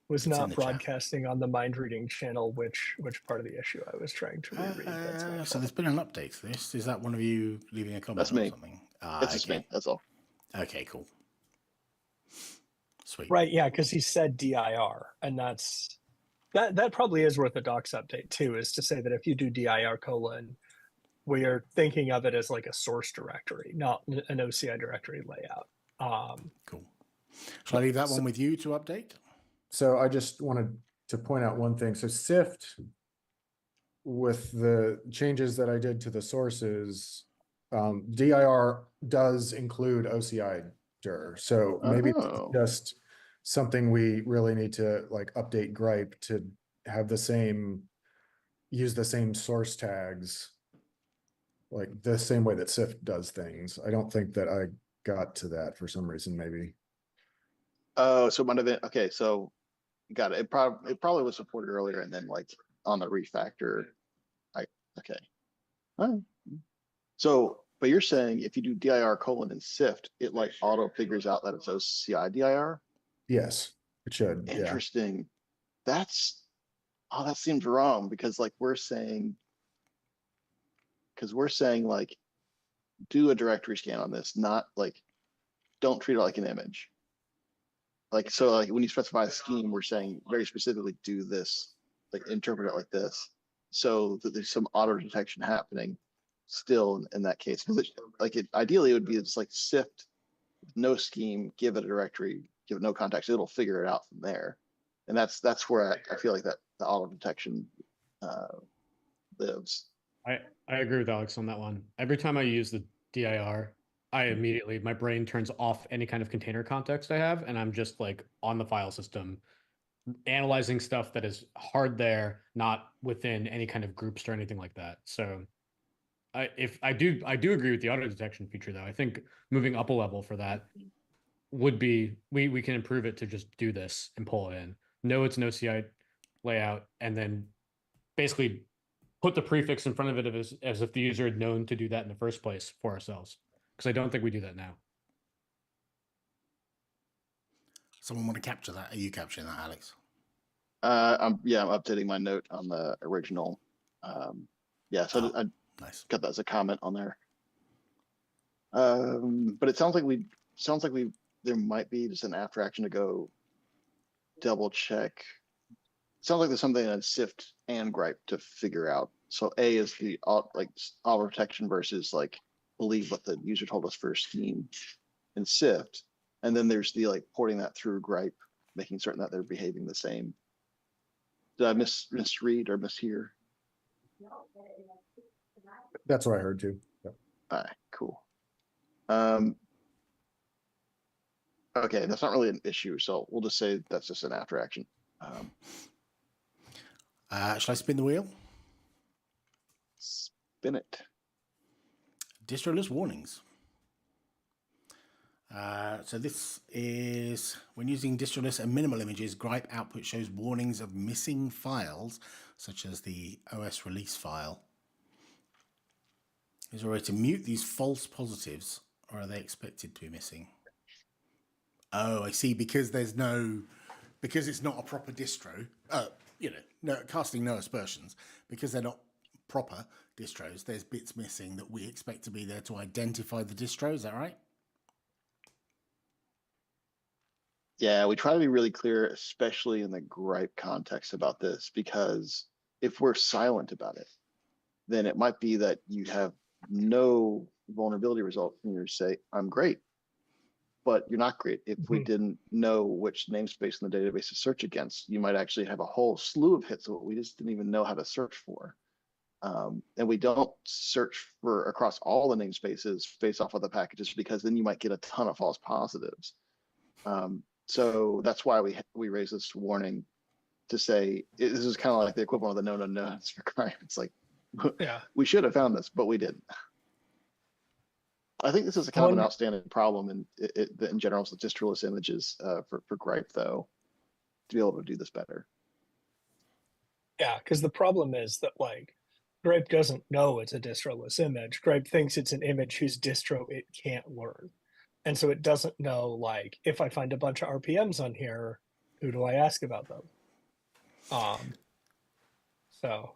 was not broadcasting on the mind reading channel which part of the issue I was trying to reread.
So there's been an update to this. Is that one of you leaving a comment
That's me.
or something?
That's just me. That's all.
Okay, cool. Sweet.
Right, yeah, because he said dir, and that probably is worth a docs update too, is to say that if you do dir : we are thinking of it as like a source directory, not an OCI directory layout.
Cool. Shall I leave that one with you to update?
So I just wanted to point out one thing. So Syft, with the changes that I did to the sources, dir does include OCI dir. So maybe it's just something we really need to, like, update Grype to have use the same source tags, like the same way that Syft does things. I don't think that got to that for some reason, maybe.
Oh, so it might have been okay. So got it. It probably was supported earlier, and then like on the refactor, okay. All right. So, but you're saying if you do dir colon and Syft, it like auto figures out that it's OCI dir?
Yes, it should. Yeah.
Interesting. That's that seems wrong because like we're saying like do a directory scan on this, not like don't treat it like an image. Like so like when you specify a scheme, we're saying very specifically do this, like interpret it like this, so that there's some auto detection happening still in that case. Because ideally it would be just like Syft, no scheme, give it a directory, give it no context, it'll figure it out from there. And that's where I feel like that the auto detection lives.
I agree with Alex on that one. Every time I use the dir, I immediately, my brain turns off any kind of container context I have, and I'm just like on the file system analyzing stuff that is hard there, not within any kind of groups or anything like that. So I do agree with the auto detection feature though. I think moving up a level for that would be we can improve it to just do this and pull it in. No, it's no CI layout, and then basically put the prefix in front of it as if the user had known to do that in the first place for ourselves. Because I don't think we do that now.
Someone want to capture that? Are you capturing that, Alex?
I'm updating my note on the original. So I
Nice.
got that as a comment on there. But it sounds like there might be just an after action to go double check. Sounds like there's something on Syft and Grype to figure out. So A is the auto protection versus like believe what the user told us for a scheme in Syft, and then there's the like porting that through Grype, making certain that they're behaving the same. Did I misread or mishear?
That's what I heard too. Yeah.
All right, cool. Okay, that's not really an issue, so we'll just say that's just an after action.
Shall I spin the wheel?
Spin it.
Distroless warnings. So this is when using distroless and minimal images, Grype output shows warnings of missing files, such as the OS release file. Is there a way to mute these false positives, or are they expected to be missing? Oh, I see. Because it's not a proper distro. Casting no aspersions. Because they're not proper distros, there's bits missing that we expect to be there to identify the distro. Is that right?
Yeah, we try to be really clear, especially in the Grype context about this, because if we're silent about it, then it might be that you have no vulnerability result and you say, I'm great, but you're not great. If we didn't know which namespace in the database to search against, you might actually have a whole slew of hits that we just didn't even know how to search for. And we don't search for across all the namespaces based off of the packages, because then you might get a ton of false positives. So that's why we raise this warning to say this is kind of like the equivalent of the known unknowns for crime. It's like,
Yeah,
we should have found this, but we didn't. I think this is a kind of an outstanding problem in general with distroless images for Grype, though, to be able to do this better.
Yeah, because the problem is that like Grype doesn't know it's a distroless image. Grype thinks it's an image whose distro it can't learn. And so it doesn't know, like, if I find a bunch of RPMs on here, who do I ask about them? So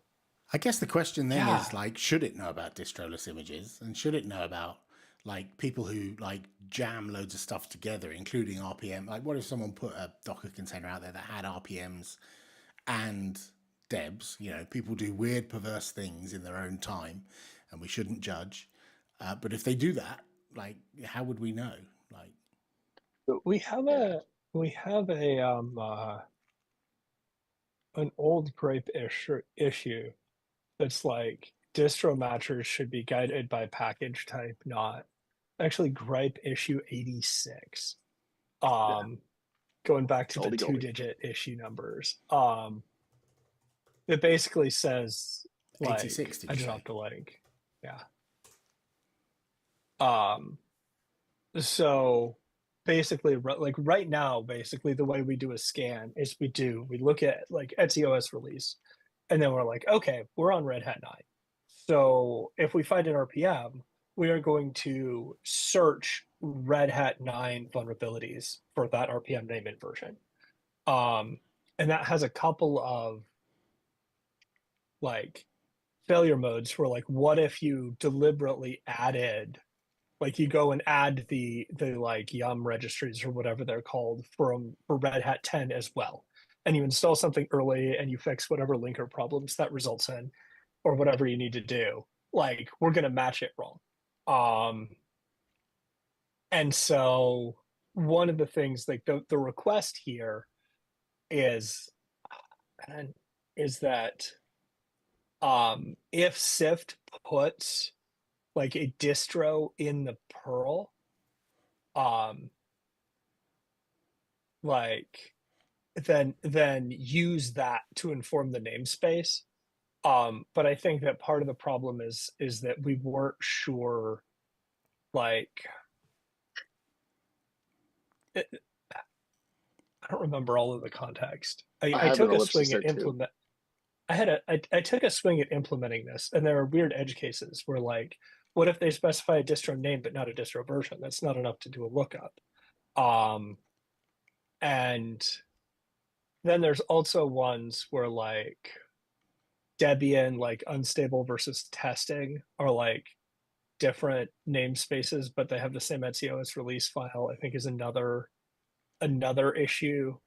I guess the question then is like, should it know about distroless images, and should it know about like people who like jam loads of stuff together, including RPM? Like, what if someone put a Docker container out there that had RPMs and Debs? People do weird, perverse things in their own time, and we shouldn't judge. But if they do that, like, how would we know? Like,
we have an old Grype issue that's like distro matchers should be guided by package type, not actually Grype issue 86. Going back to the 2-digit issue numbers. It basically says like
86.
I just have to link. Yeah. So basically, like right now, basically the way we do a scan is we look at like Etsy OS release, and then we're like, okay, we're on Red Hat 9. So if we find an RPM, we are going to search Red Hat 9 vulnerabilities for that RPM name inversion. And that has a couple of like failure modes where like, what if you deliberately added, like you go and add the like yum registries or whatever they're called for Red Hat 10 as well, and you install something early and you fix whatever linker problems that results in, or whatever you need to do. Like we're gonna match it wrong. And so one of the things, like the request here is, and is that if Syft puts like a distro in the Perl, like then use that to inform the namespace. But I think that part of the problem is that we weren't sure, like I don't remember all of the context. I
have
took
an
a
ellipsis
swing
there
at
too.
I took a swing at implementing this, and there are weird edge cases where like, what if they specify a distro name but not a distro version? That's not enough to do a lookup. And then there's also ones where like Debian, like unstable versus testing, are like different namespaces, but they have the same etcos release file. I think is another issue.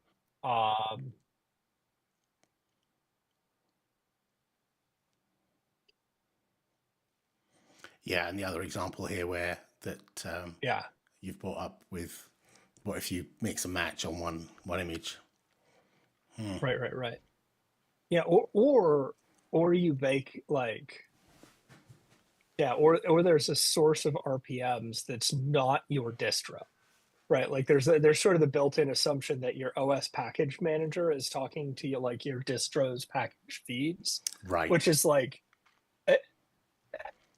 Yeah, and the other example here where that
Yeah,
you've brought up with what if you mix and match on one image?
right. Yeah, or you make like, yeah, or there's a source of RPMs that's not your distro, right? Like there's sort of the built-in assumption that your OS package manager is talking to you like your distro's package feeds,
Right.
which is like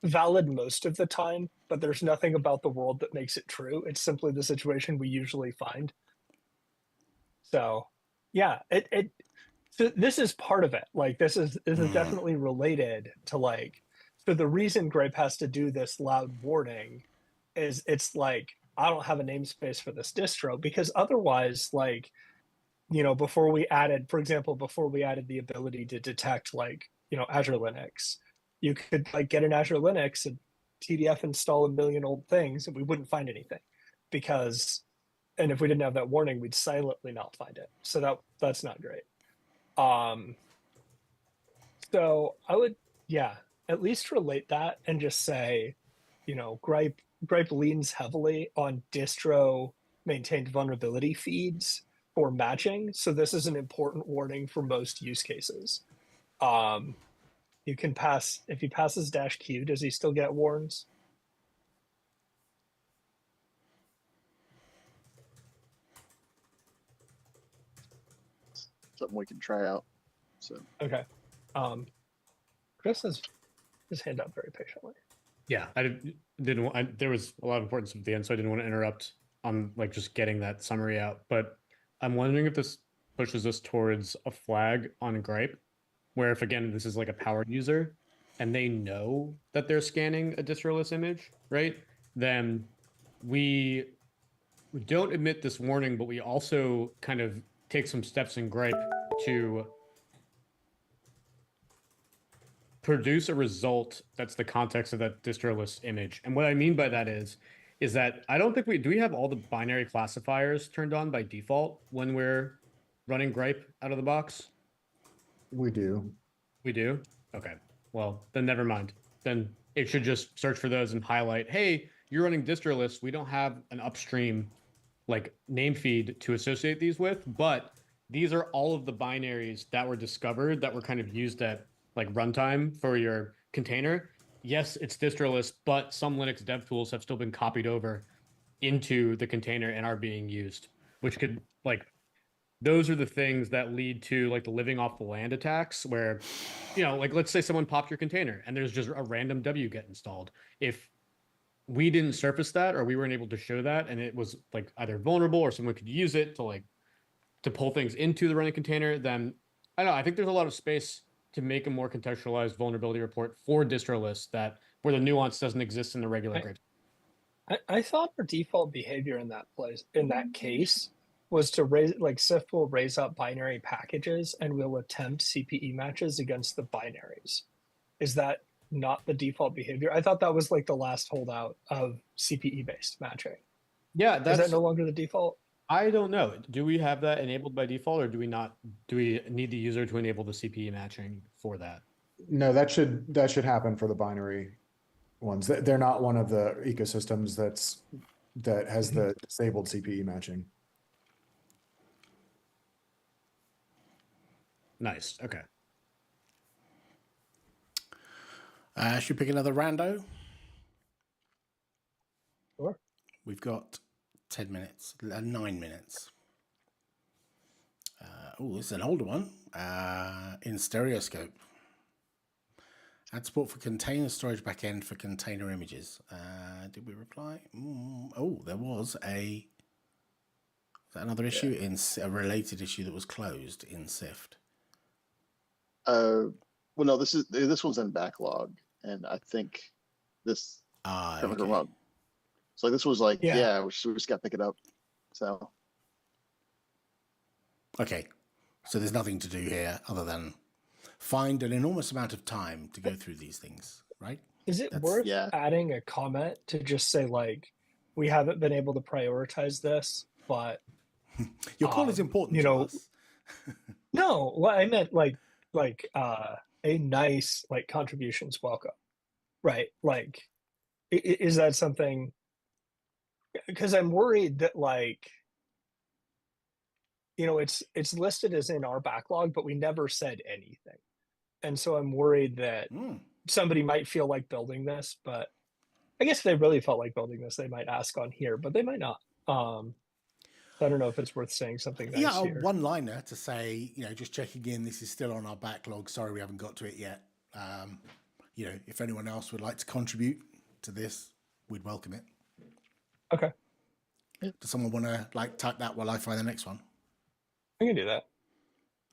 valid most of the time, but there's nothing about the world that makes it true. It's simply the situation we usually find. So yeah, so this is part of it. Like this is definitely related to like, so the reason Grype has to do this loud warning is it's like, I don't have a namespace for this distro, because otherwise, like, before we added, for example, before we added the ability to detect like, Azure Linux, you could like get an Azure Linux and TDF install a million old things and we wouldn't find anything, because, and if we didn't have that warning, we'd silently not find it. So that's not great. So I would, yeah, at least relate that and just say, Grype leans heavily on distro maintained vulnerability feeds for matching. So this is an important warning for most use cases. You can pass, if he passes -Q, does he still get warns?
Something we can try out. So
Okay. Chris has his hand up very patiently.
Yeah, there was a lot of importance at the end, so I didn't want to interrupt on like just getting that summary out. But I'm wondering if this pushes us towards a flag on Grype, where if again this is like a powered user and they know that they're scanning a distroless image, right? Then we don't emit this warning, but we also kind of take some steps in Grype to produce a result that's the context of that distroless image. And what I mean by that is that I don't think do we have all the binary classifiers turned on by default when we're running Grype out of the box?
We do.
We do? Okay. Well, then never mind. Then it should just search for those and highlight, hey, you're running distroless. We don't have an upstream like name feed to associate these with, but these are all of the binaries that were discovered that were kind of used at like runtime for your container. Yes, it's distroless, but some Linux dev tools have still been copied over into the container and are being used, which could like, those are the things that lead to like the living off the land attacks where, like let's say someone popped your container and there's just a random wget installed. If we didn't surface that, or we weren't able to show that, and it was like either vulnerable or someone could use it to pull things into the running container, then I don't know. I think there's a lot of space to make a more contextualized vulnerability report for distro lists that where the nuance doesn't exist in the regular Grype.
I thought our default behavior in that case was to raise, like, Syft will raise up binary packages and will attempt CPE matches against the binaries. Is that not the default behavior? I thought that was like the last holdout of CPE based matching.
Yeah,
Is that no longer the default?
I don't know. Do we have that enabled by default, or do we not? Do we need the user to enable the CPE matching for that?
No, that should happen for the binary ones. They're not one of the ecosystems that has the disabled CPE matching.
Nice. Okay.
Should we pick another rando?
Sure.
We've got 10 minutes, 9 minutes. Oh, this is an older one. In Stereoscope. Add support for container storage backend for container images. Did we reply? Oh, there was another issue in a related issue that was closed in Syft.
Well, no, this one's in backlog, and I think this.
Okay.
So this was like,
Yeah.
we just got to pick it up. So.
Okay, so there's nothing to do here other than find an enormous amount of time to go through these things, right?
Is it worth
yeah.
adding a comment to just say, like, we haven't been able to prioritize this, but
your call is important to us.
No, what I meant, like a nice, like, contributions welcome, right? Like, is that something? Because I'm worried that, like, it's listed as in our backlog, but we never said anything, and so I'm worried that somebody might feel like building this, but I guess if they really felt like building this, they might ask on here, but they might not. So I don't know if it's worth saying something nice here.
One-liner to say, just checking in, this is still on our backlog. Sorry, we haven't got to it yet. If anyone else would like to contribute to this, we'd welcome it.
Okay.
Does someone want to type that while I find the next one?
I can do that.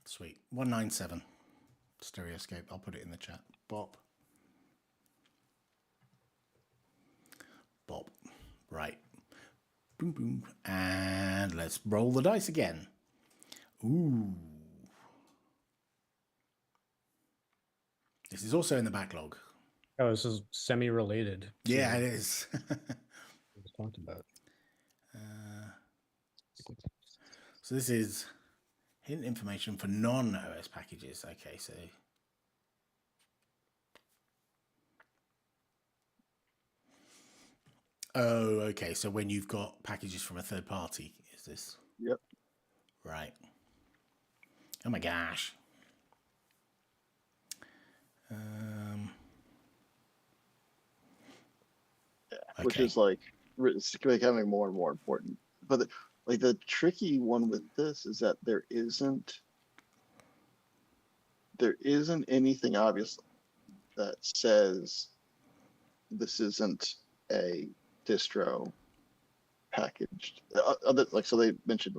Sweet. 197 Stereoscope. I'll put it in the chat. Bob. Right. Boom, boom. And let's roll the dice again. Ooh. This is also in the backlog.
Oh, this is semi-related.
Yeah, it is.
We talked about.
So this is hidden information for non-OS packages. Okay, so... Oh, okay. So when you've got packages from a third party, is this?
Yep.
Right. Oh my gosh.
Which is it's becoming more and more important. But the tricky one with this is that there isn't anything obvious that says this isn't a distro packaged. So they mentioned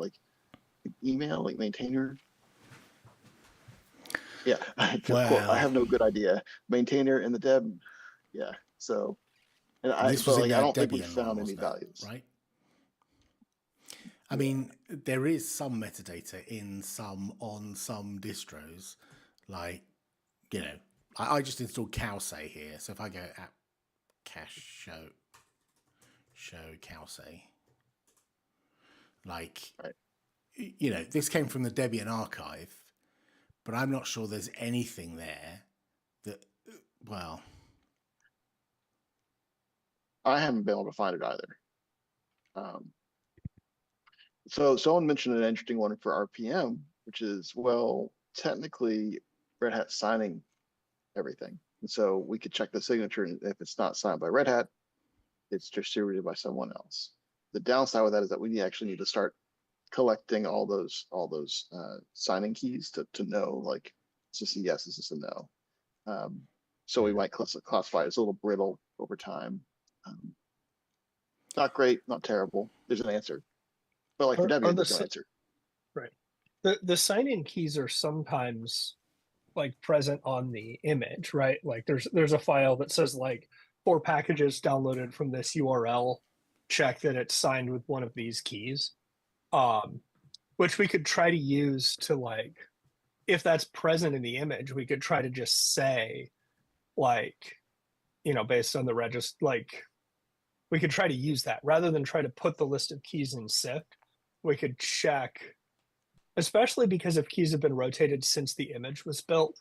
email, maintainer. Yeah,
Wow.
I have no good idea. Maintainer in the deb. Yeah, so. And I don't think we found any values.
Right. I mean, there is some metadata on some distros, I just installed Cowsay here. So if I go app cache show Cowsay, this came from the Debian archive, but I'm not sure there's anything there that,
I haven't been able to find it either. So someone mentioned an interesting one for RPM, which is, technically Red Hat's signing everything. And so we could check the signature, and if it's not signed by Red Hat, it's distributed by someone else. The downside with that is that we actually need to start collecting all those signing keys to know, is this a yes, is this a no? So we might classify it as a little brittle over time. Not great, not terrible. There's an answer. But like for
Are
Debian,
the
there's no
si-
answer.
right? The sign-in keys are sometimes like present on the image, right? Like there's a file that says like 4 packages downloaded from this URL. Check that it's signed with one of these keys. Which we could try to use to like, if that's present in the image, we could try to just say, like, based on the register, like we could try to use that rather than try to put the list of keys in Syft. We could check, especially because if keys have been rotated since the image was built,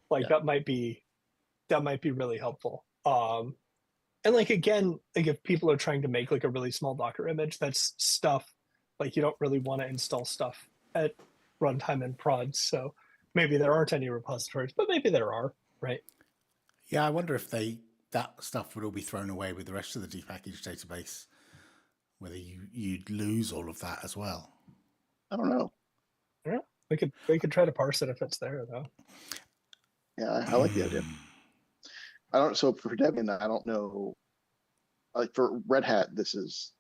like that might be really helpful. And like again, like if people are trying to make like a really small Docker image, that's stuff like you don't really want to install stuff at runtime and prod. So maybe there aren't any repositories, but maybe there are, right?
Yeah, I wonder if that stuff would all be thrown away with the rest of the depackaged database, whether you'd lose all of that as well.
I don't know.
Yeah, we could try to parse it if it's there though.
Yeah, I like the idea. I don't. So for Debian, I don't know. Like for Red Hat, this is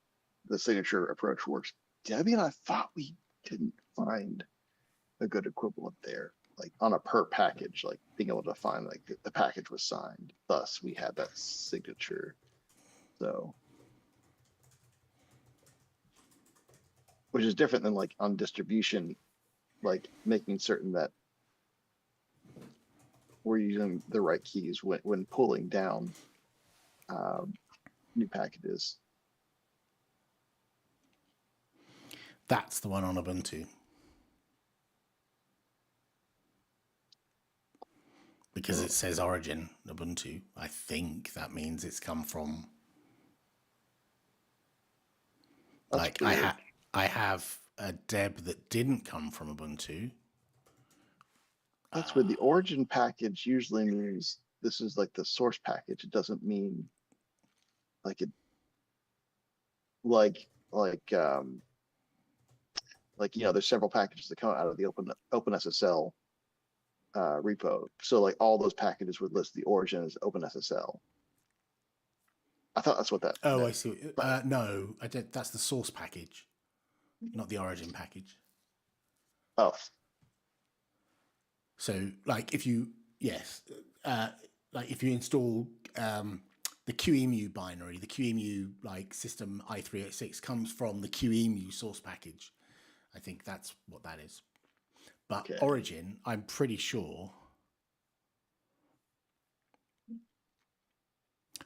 the signature approach works. Debian, I thought we didn't find a good equivalent there, like on a per package, like being able to find like the package was signed. Thus, we had that signature. So, which is different than like on distribution, like making certain that we're using the right keys when pulling down new packages.
That's the one on Ubuntu. Because it says origin Ubuntu, I think that means it's come from.
That's
like I have a deb that didn't come from Ubuntu.
That's where the origin package usually means this is like the source package. It doesn't mean like it like there's several packages that come out of the OpenSSL repo. So like all those packages would list the origin as OpenSSL. I thought that's what that
Oh,
meant.
I see. No, I did. That's the source package, not the origin package.
Oh,
so like if you like if you install the QEMU binary, the QEMU like system i386 comes from the QEMU source package. I think that's what that is. But
okay.
origin, I'm pretty sure.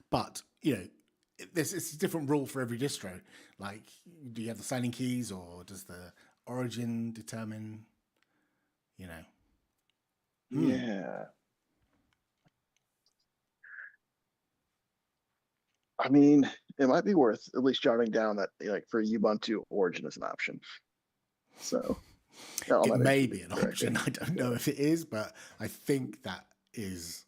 But it's a different rule for every distro. Like, do you have the signing keys, or does the origin determine?
Yeah. I mean, it might be worth at least jotting down that like for Ubuntu, origin is an option. So
it may be an option. I don't know if it is, but I think that is.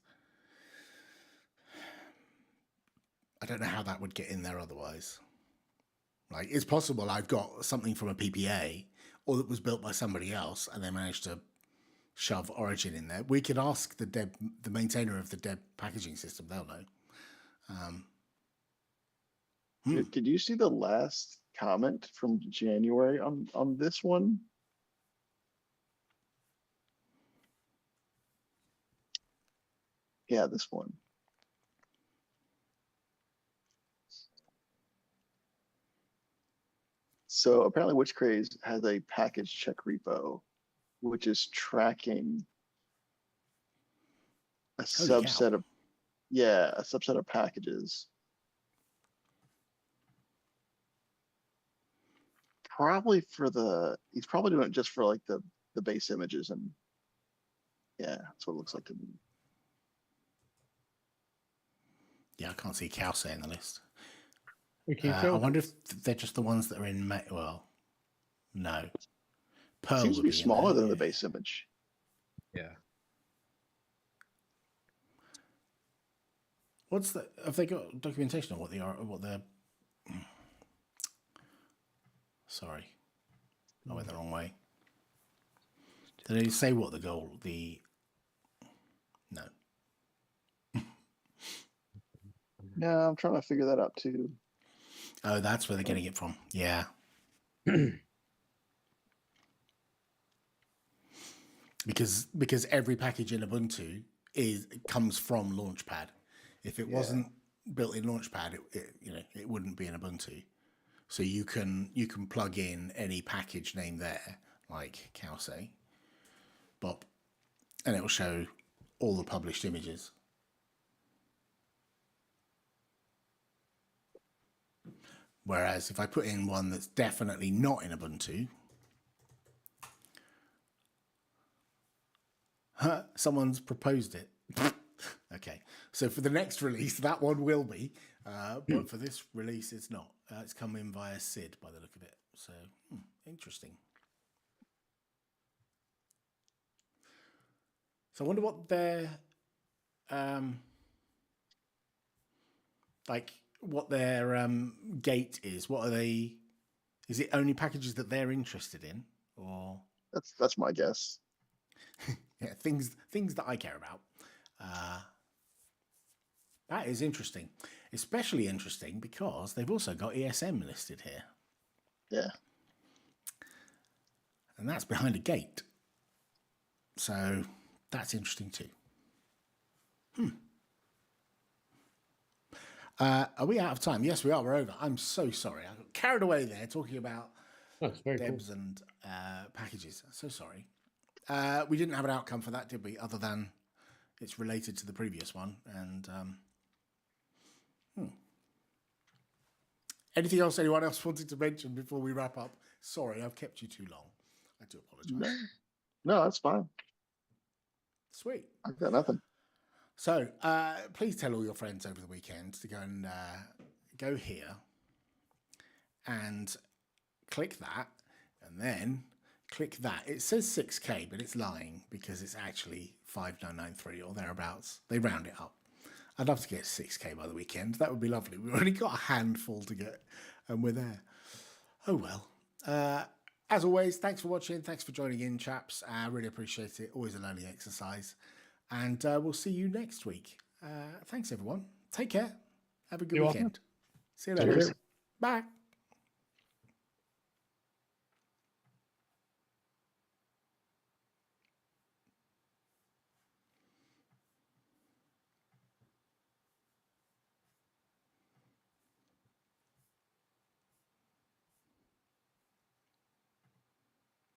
I don't know how that would get in there otherwise. Like, it's possible I've got something from a PPA or that was built by somebody else and they managed to shove origin in there. We can ask the maintainer of the deb packaging system. They'll know.
Did you see the last comment from January on this one? Yeah, this one. So apparently Witchcraze has a package check repo, which is tracking a subset of packages. Probably he's probably doing it just for like the base images, and yeah, that's what it looks like to me.
Yeah, I can't see Cowsay in the list.
I
wonder if they're just the ones that are in well, no.
Pearl seems to be smaller than the base image.
Yeah.
Have they got documentation on what they are? What they're? Sorry, I went the wrong way. Did they say what the goal? No.
No, I'm trying to figure that out too.
Oh, that's where they're getting it from. Yeah. because every package in Ubuntu comes from Launchpad. If it wasn't built in Launchpad, it wouldn't be in Ubuntu. So you can plug in any package name there, like Cowsay, Bop, and it will show all the published images. Whereas if I put in one that's definitely not in Ubuntu, someone's proposed it. Okay, so for the next release, that one will be, but for this release, it's not. It's come in via SID by the look of it. So interesting. So I wonder what their gate is. What are they? Is it only packages that they're interested in, or
that's my guess.
Yeah, things that I care about. That is interesting, especially interesting because they've also got ESM listed here.
Yeah,
and that's behind a gate. So that's interesting too. Are we out of time? Yes, we are. We're over. I'm so sorry. I got carried away there talking about Debs and packages. So sorry. We didn't have an outcome for that, did we? Other than it's related to the previous one. And anything else anyone else wanted to mention before we wrap up? Sorry, I've kept you too long. I do apologize.
No, that's fine.
Sweet.
I've got nothing.
So please tell all your friends over the weekend to go and go here and click that, and then click that. It says 6K, but it's lying because it's actually 5993 or thereabouts. They round it up. I'd love to get 6K by the weekend. That would be lovely. We've only got a handful to get, and we're there. Oh well. As always, thanks for watching. Thanks for joining in, chaps. I really appreciate it. Always a learning exercise. And we'll see you next week. Thanks, everyone. Take care. Have a good weekend. See you later. Bye.